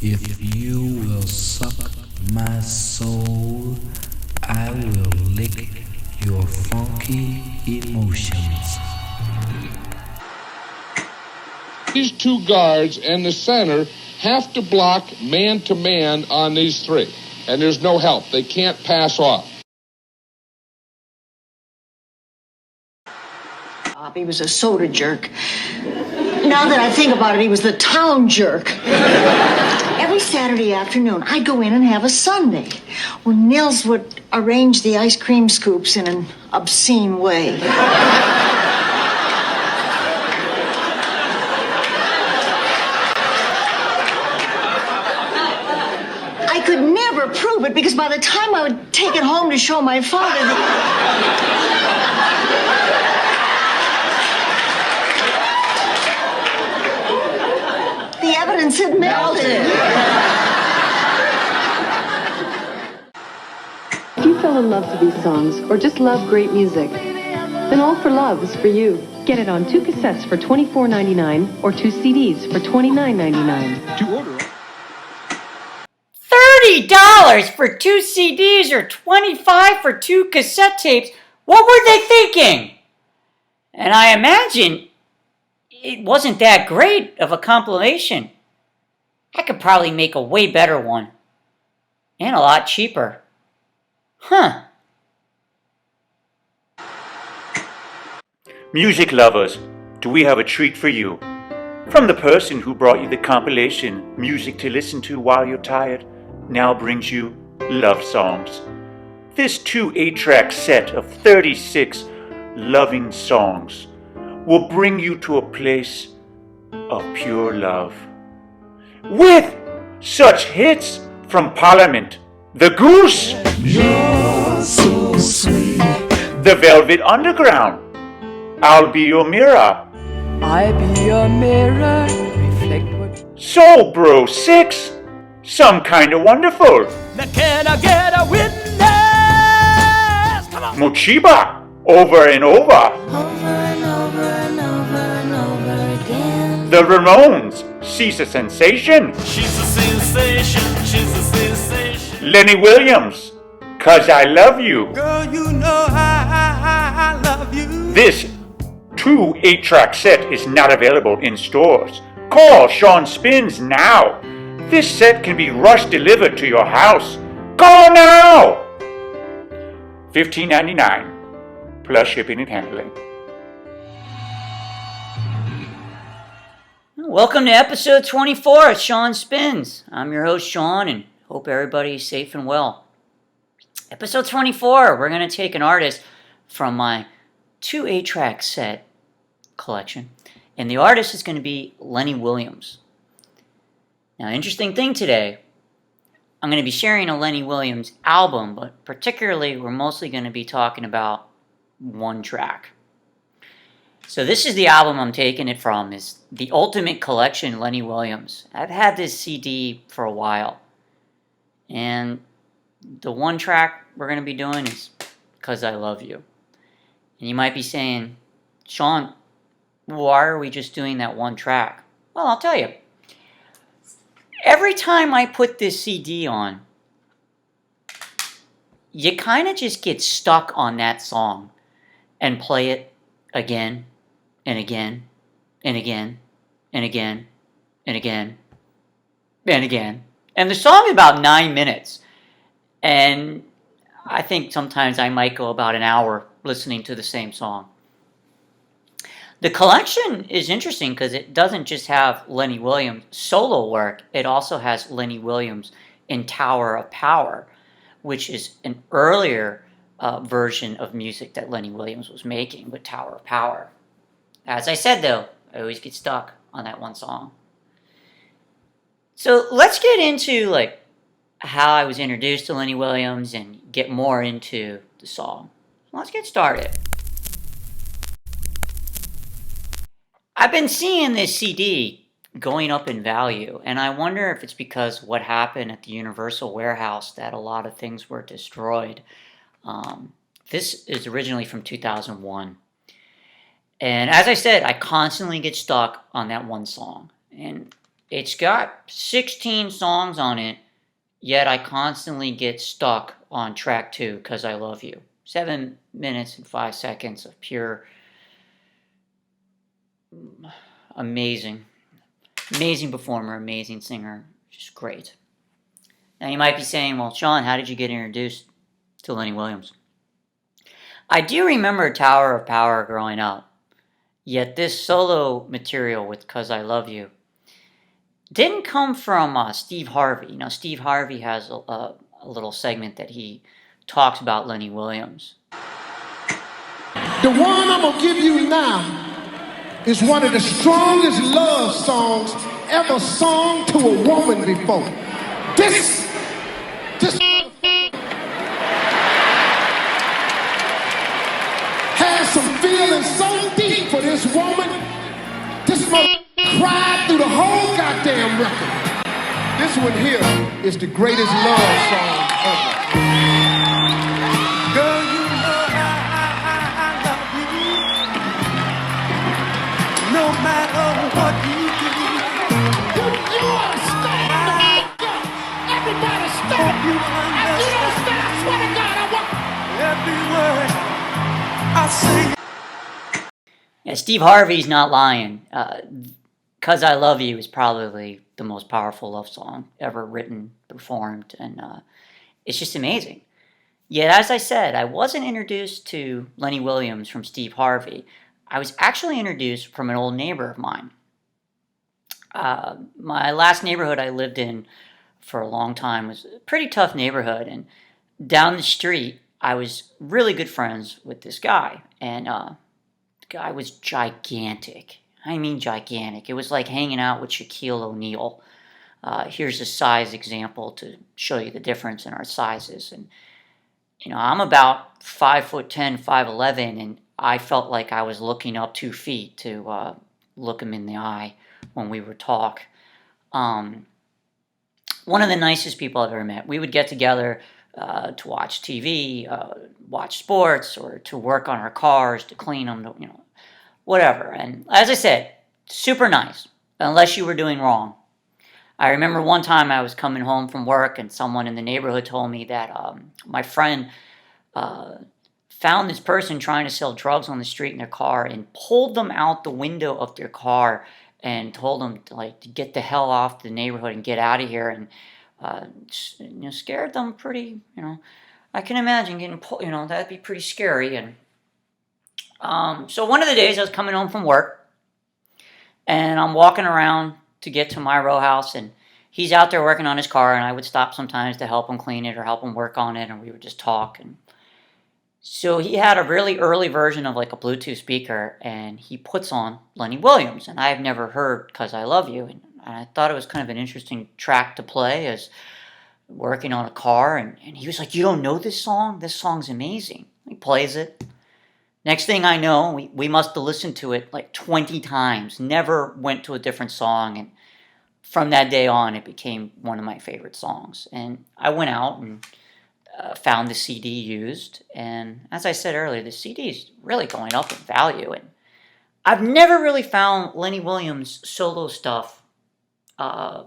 If you will suck my soul, I will lick your funky emotions. These two guards and the center have to block man to man on these three. And there's no help. They can't pass off. He was a soda jerk. Now that I think about it, he was the town jerk. Every Saturday afternoon, I'd go in and have a sundae, where Nils would arrange the ice cream scoops in an obscene way. I could never prove it, because by the time I would take it home to show my father, the evidence had melted. If you fell in love to these songs or just love great music, then All for Love is for you. Get it on 2 cassettes for $24.99 or 2 CDs for $29.99. To order $30 for 2 CDs or $25 for 2 cassette tapes. What were they thinking? And I imagine it wasn't that great of a compilation. I could probably make a way better one. And a lot cheaper. Huh. Music lovers, do we have a treat for you? From the person who brought you the compilation, Music to Listen to While You're Tired, now brings you Love Songs. This 2 8-track set of 36 loving songs will bring you to a place of pure love. With such hits from Parliament, The Goose, You're so sweet. The Velvet Underground, I'll Be Your Mirror, I be your mirror, reflect what... Soul Bro 6, Some Kinda Wonderful, Can I get a witness? Come on. Mochiba, Over and Over, and over and over and over again. The Ramones, She's a Sensation, She's a sensation, she's a sensation. Lenny Williams, 'Cause I Love You. Girl, you know I love you. This 2 8-track set is not available in stores. Call Shaun Spins now. This set can be rush delivered to your house. Call now! $15.99 plus shipping and handling. Welcome to episode 24 of Shaun Spins. I'm your host, Shaun, and hope everybody's safe and well. Episode 24, we're going to take an artist from my 2 8-track set collection, and the artist is going to be Lenny Williams. Now, interesting thing today, I'm going to be sharing a Lenny Williams album, but particularly we're mostly going to be talking about one track. So this is the album I'm taking it from, is The Ultimate Collection Lenny Williams. I've had this CD for a while, and the one track we're going to be doing is 'Cause I Love You. And you might be saying, Shaun, why are we just doing that one track? Well, I'll tell you. Every time I put this CD on, you kind of just get stuck on that song and play it again and again and again and again and again and again. And the song is about 9 minutes. And I think sometimes I might go about an hour listening to the same song. The collection is interesting because it doesn't just have Lenny Williams solo work, it also has Lenny Williams in Tower of Power, which is an earlier version of music that Lenny Williams was making with Tower of Power. As I said though, I always get stuck on that one song. So let's get into how I was introduced to Lenny Williams and get more into the song. Let's get started. I've been seeing this CD going up in value, and I wonder if it's because what happened at the Universal Warehouse that a lot of things were destroyed. This is originally from 2001. And as I said, I constantly get stuck on that one song. And It's got 16 songs on it, yet I constantly get stuck on track 2, Cause I Love You. 7 minutes and 5 seconds of pure amazing performer, amazing singer, just great. Now you might be saying, well, Shaun, how did you get introduced to Lenny Williams? I do remember Tower of Power growing up, yet this solo material with Cause I Love You didn't come from Steve Harvey. You know, Steve Harvey has a little segment that he talks about Lenny Williams. The one I'm going to give you now is one of the strongest love songs ever sung to a woman before. This has some feelings so deep for this woman. This cried through the whole goddamn record. This one here is the greatest love song ever. Girl, you know I love you. No matter what you do. You are stop. Everybody stop. If you don't stop, I swear to God, I want every word I say. Yeah, Steve Harvey's not lying. Cause I Love You is probably the most powerful love song ever written, performed, and it's just amazing. Yet, as I said, I wasn't introduced to Lenny Williams from Steve Harvey. I was actually introduced from an old neighbor of mine. My last neighborhood I lived in for a long time was a pretty tough neighborhood, and down the street, I was really good friends with this guy, and the guy was gigantic. I mean gigantic. It was like hanging out with Shaquille O'Neal. Here's a size example to show you the difference in our sizes. And you know, I'm about 5'10", 5'11", and I felt like I was looking up 2 feet to look him in the eye when we would talk. One of the nicest people I've ever met. We would get together to watch TV, watch sports, or to work on our cars, to clean them, you know, whatever. And as I said, super nice, unless you were doing wrong. I remember one time I was coming home from work and someone in the neighborhood told me that my friend found this person trying to sell drugs on the street in their car and pulled them out the window of their car and told them to get the hell off the neighborhood and get out of here, and scared them pretty. I can imagine getting pulled. That'd be pretty scary. And so one of the days I was coming home from work, and I'm walking around to get to my row house, and he's out there working on his car, and I would stop sometimes to help him clean it or help him work on it, and we would just talk. And so he had a really early version of like a Bluetooth speaker, and he puts on Lenny Williams, and I've never heard "Cause I Love You," and I thought it was kind of an interesting track to play as working on a car, and he was like, "You don't know this song? This song's amazing." He plays it. Next thing I know, we must have listened to it like 20 times, never went to a different song, and from that day on, it became one of my favorite songs. And I went out and found the CD used, and as I said earlier, the CD is really going up in value, and I've never really found Lenny Williams solo stuff,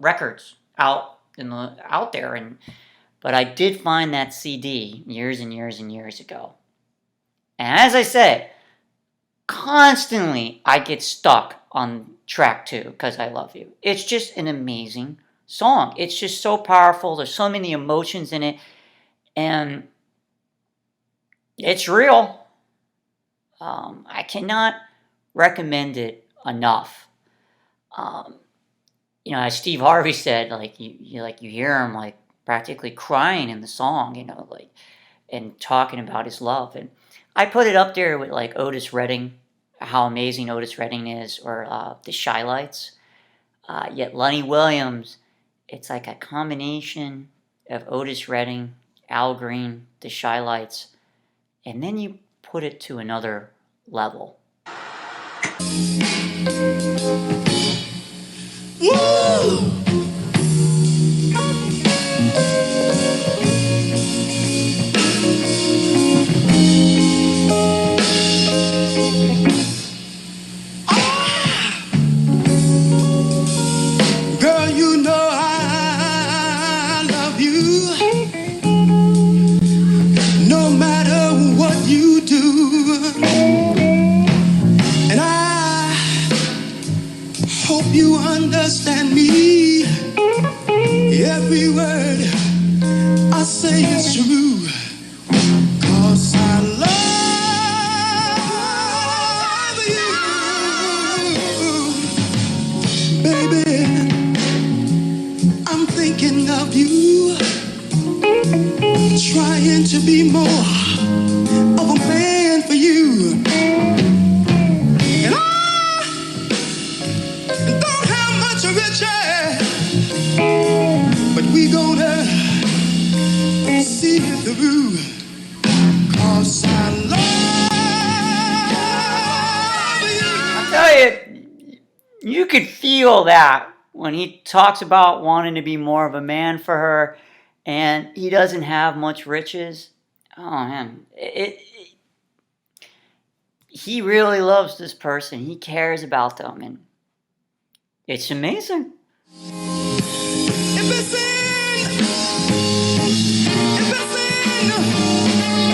records out there, but I did find that CD years and years and years ago. And as I said, constantly I get stuck on track 2, Cause I Love You. It's just an amazing song. It's just so powerful. There's so many emotions in it, and it's real. I cannot recommend it enough. As Steve Harvey said, you hear him like practically crying in the song, and talking about his love. And I put it up there with like Otis Redding, how amazing Otis Redding is, or the Shy Lights. Yet Lenny Williams, it's like a combination of Otis Redding, Al Green, the Shy Lights, and then you put it to another level. Woo! Girl, be more of a man for you. And I don't have much riches, but we gonna see it through. 'Cause I love you. I'll tell you, you could feel that when he talks about wanting to be more of a man for her, and he doesn't have much riches. Oh man, he really loves this person. He cares about them, and it's amazing. If I sing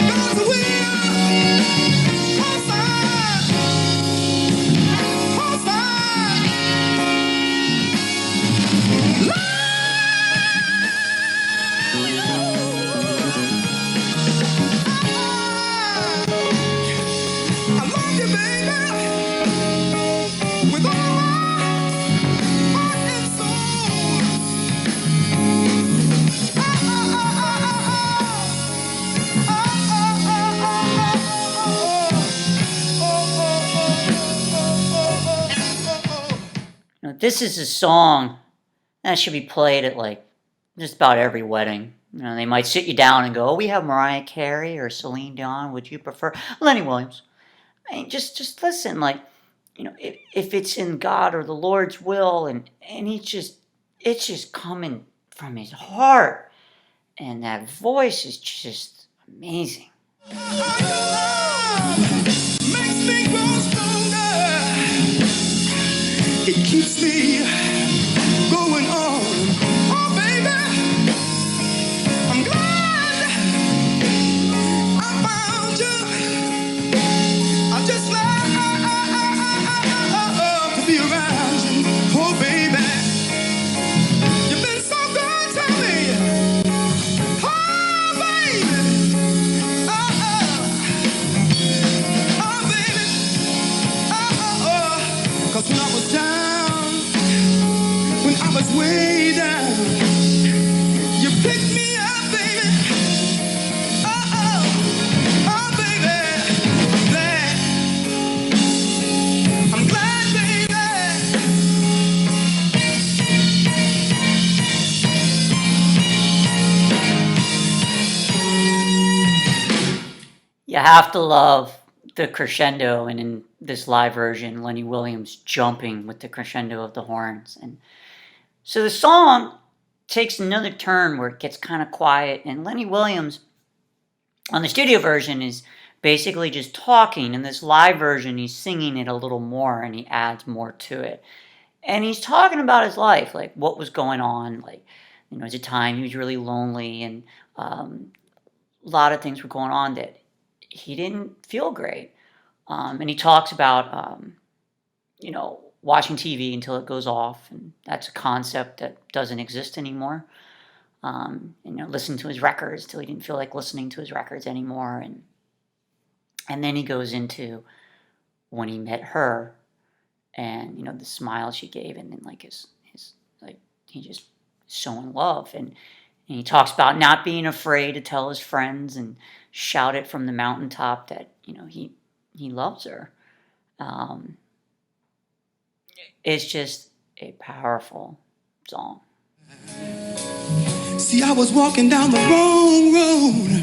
God's will, 'cause I love you, baby, with all my heart and soul. Now, this is a song that should be played at like just about every wedding. You know, they might sit you down and go, "Oh, we have Mariah Carey or Celine Dion. Would you prefer Lenny Williams?" I mean, just listen. Like, you know, if it's in God or the Lord's will, and it's just coming from his heart, and that voice is just amazing. Makes me grow stronger. It keeps me going on. Oh, baby, I'm glad I found you. I just love to be around you. Oh, baby, you've been so good to me. Oh, baby. Oh, baby. Cause when I was down, when I was way down, you picked me up, baby. Oh, baby. I'm glad, baby. You have to love the crescendo, and in this live version, Lenny Williams jumping with the crescendo of the horns. And so the song takes another turn where it gets kind of quiet, and Lenny Williams on the studio version is basically just talking. In this live version, he's singing it a little more, and he adds more to it. And he's talking about his life, like what was going on. Like, you know, at the time he was really lonely, and a lot of things were going on that he didn't feel great. And he talks about, you know, watching TV until it goes off, and that's a concept that doesn't exist anymore. You know, listening to his records till he didn't feel like listening to his records anymore, and then he goes into when he met her, and you know the smile she gave, and then like his like he just so in love, and he talks about not being afraid to tell his friends and shout it from the mountaintop that you know he loves her. It's just a powerful song. See, I was walking down the wrong road.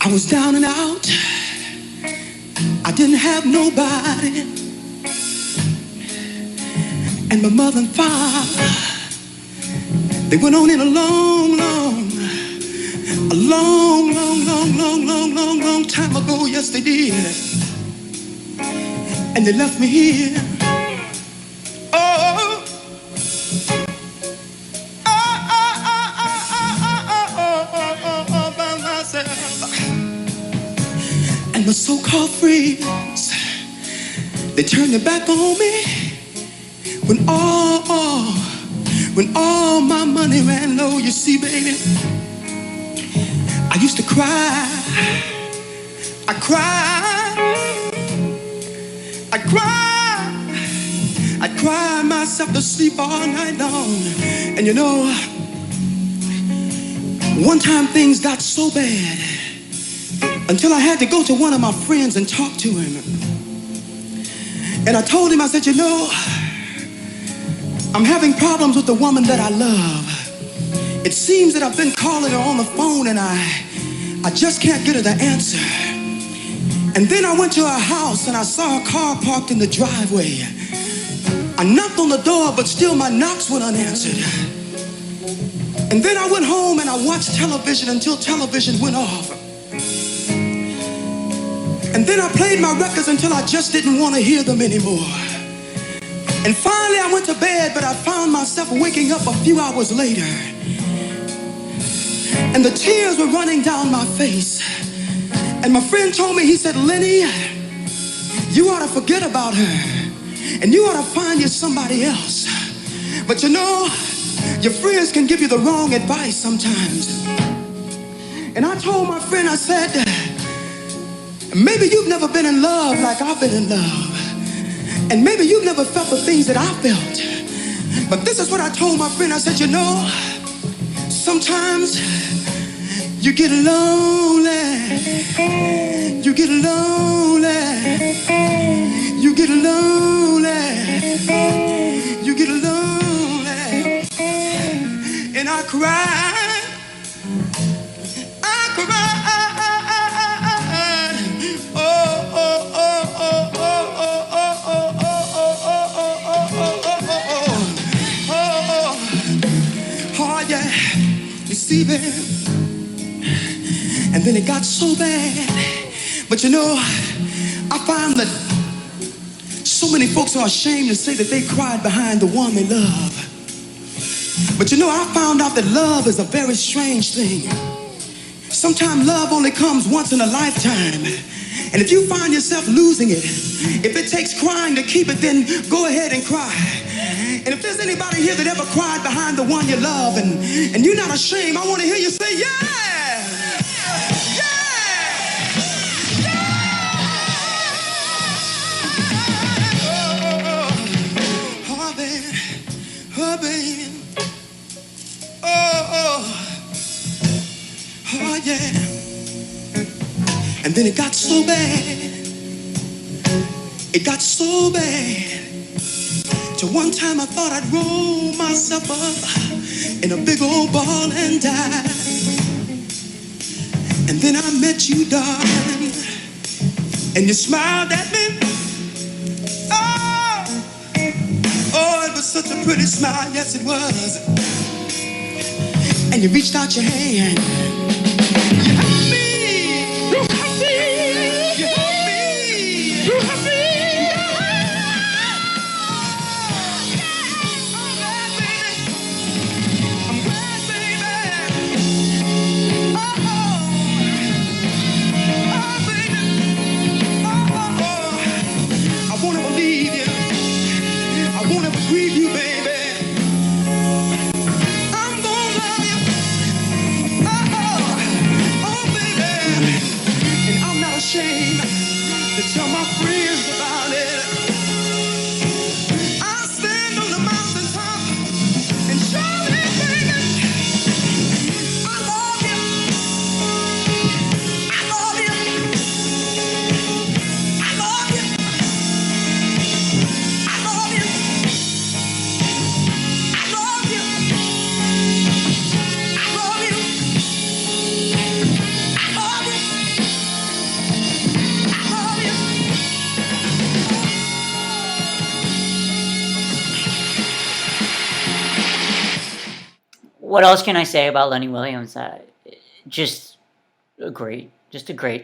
I was down and out. I didn't have nobody. And my mother and father, they went on in a long time ago. Yes, they did. And they left me here. Oh, by myself. And my so-called friends, they turned their back on me when all my money ran low. You see, baby, I used to cry. I cried myself to sleep all night long. And you know, One time things got so bad until I had to go to one of my friends and talk to him. And I told him, I said, you know, I'm having problems with the woman that I love. It seems that I've been calling her on the phone and I just can't get her to answer. And then I went to her house and I saw her car parked in the driveway. I knocked on the door, but still my knocks went unanswered. And then I went home and I watched television until television went off. And then I played my records until I just didn't want to hear them anymore. And finally I went to bed, but I found myself waking up a few hours later. And the tears were running down my face. And my friend told me, he said, Lenny, you ought to forget about her. And you ought to find you somebody else. But you know, your friends can give you the wrong advice sometimes. And I told my friend, I said, maybe you've never been in love like I've been in love. And maybe you've never felt the things that I felt. But this is what I told my friend. I said, you know, sometimes you get lonely. You get lonely. You get lonely. You get lonely. And I cried. I cried. Baby. And then it got so bad. But you know, I found that so many folks are ashamed to say that they cried behind the one they love. But you know, I found out that love is a very strange thing. Sometimes love only comes once in a lifetime. And if you find yourself losing it, if it takes crying to keep it, then go ahead and cry. And if there's anybody here that ever cried behind the one you love and you're not ashamed, I want to hear you say, yeah! Oh, baby. Oh, baby. Oh, yeah. And then it got so bad. It got so bad. Till one time I thought I'd roll myself up in a big old ball and die. And then I met you, darling, and you smiled at me. Oh, it was such a pretty smile, yes it was. And you reached out your hand. You helped me. You helped me. You helped me. You helped me. Grieve you, baby. I'm gonna love you. Oh, baby. And I'm not ashamed to tell my friends about it. I'll stand on the mountaintop and shout it, baby. I love you. I love you. I love you. I love you. What else can I say about Lenny Williams? Just a great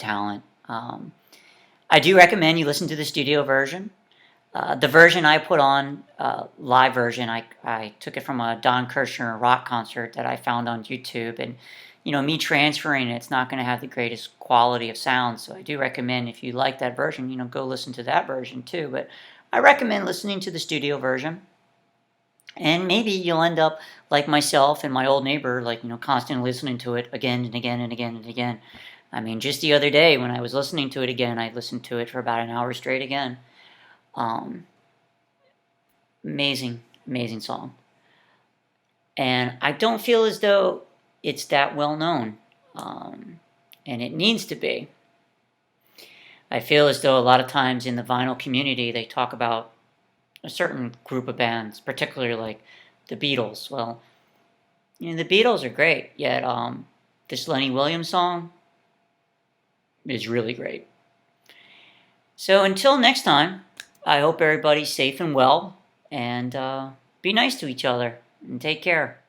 talent. I do recommend you listen to the studio version. The version I put on, live version, I took it from a Don Kirschner rock concert that I found on YouTube. And, you know, me transferring it's not going to have the greatest quality of sound. So I do recommend, if you like that version, you know, go listen to that version too. But I recommend listening to the studio version. And maybe you'll end up like myself and my old neighbor, like, you know, constantly listening to it again and again and again and again. I mean, just the other day when I was listening to it again, I listened to it for about an hour straight again. Amazing song. And I don't feel as though it's that well known, and it needs to be. I feel as though a lot of times in the vinyl community they talk about a certain group of bands, particularly like the Beatles. Well, the Beatles are great, yet this Lenny Williams song is really great. So until next time, I hope everybody's safe and well, and be nice to each other, and take care.